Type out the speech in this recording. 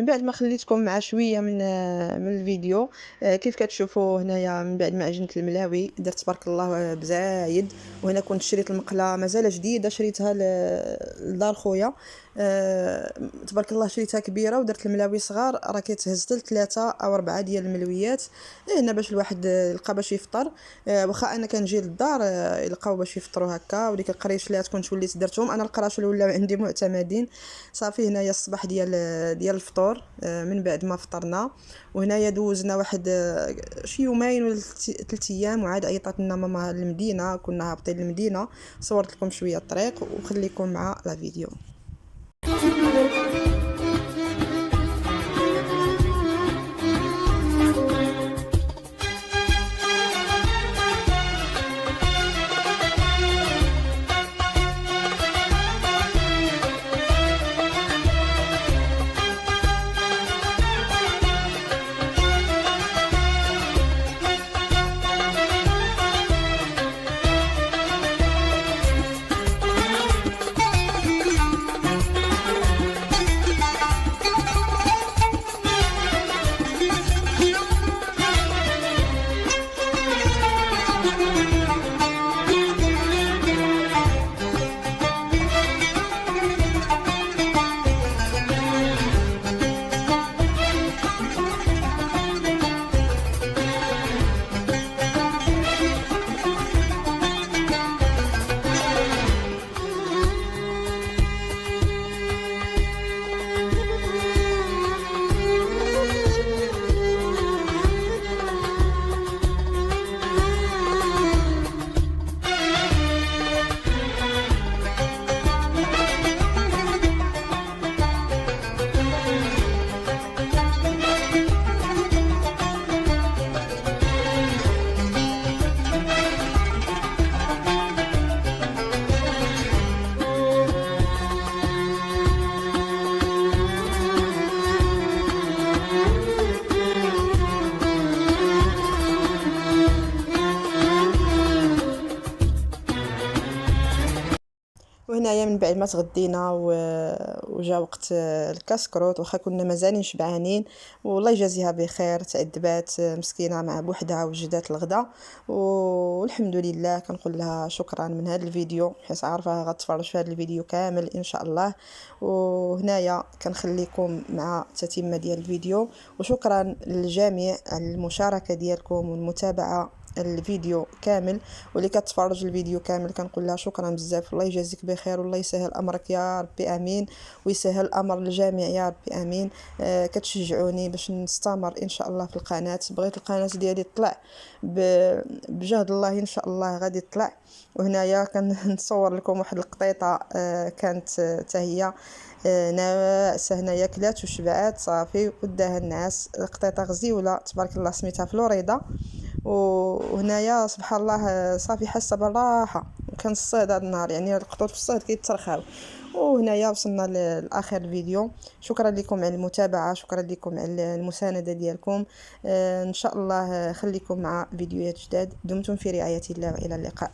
من بعد ما خليتكم مع شويه من الفيديو، كيف كتشوفوا هنايا من بعد ما عجنت الملاوي درت تبارك الله بزايد. وهنا كنت شريت المقله مازال جديده، شريتها لدار خويا. تبارك الله شريتها كبيره ودرت الملاوي صغار، راه كيتهز حتى 3 أو 4 ديال الملويات هنا باش الواحد يلقى باش يفطر. واخا انا كنجي للدار يلقاو باش يفطروا هكا، وديك القريشلات كنت وليت درتهم انا. القراشل ولاو عندي معتمدين. صافي هنايا الصباح ديال الفطور، من بعد ما فطرنا وهنايا دوزنا واحد شي يومين ولا 3 ايام، وعاد عيطات لنا ماما للمدينه، كنا هابطين للمدينه. صورت لكم شويه الطريق وخليكم مع لا فيديو. وهنايا من بعد ما تغدينا وجا وقت الكاسكروت، واخا كنا مازالين شبعانين والله يجازيها بخير، تعذبات مسكينه مع بوحدها وجدات الغدا. والحمد لله كنقول لها شكرا من هذا الفيديو، حيت عارفه غتفرج في هذا الفيديو كامل ان شاء الله. وهنايا كنخليكم مع تتمه ديال الفيديو، وشكرا للجميع على المشاركه ديالكم والمتابعه الفيديو كامل. واللي كتفرج الفيديو كامل كنقول لها شكرا بزاف، الله يجازيك بخير والله يسهل امرك يا ربي امين، ويسهل الامر للجميع يا ربي امين. كتشجعوني باش نستمر ان شاء الله في القناه. بغيت القناه ديالي تطلع بجهد الله ان شاء الله غادي تطلع. وهنايا كنصور لكم واحد القطيطه كانت حتى هي ناعسه، هنايا كلات وشبعات صافي وداها النعاس. قطيطه غزيوله تبارك الله سميتها فلوريدا. وهنايا سبحان الله صافي حاسه بالراحه، كان الصهد هذا النهار يعني القطوط في الصهد كيترخاو. وهنايا وصلنا لاخر الفيديو. شكرا لكم على المتابعه، شكرا لكم على المسانده ديالكم. ان شاء الله خليكم مع فيديوهات جداد. دمتم في رعايه الله والى اللقاء.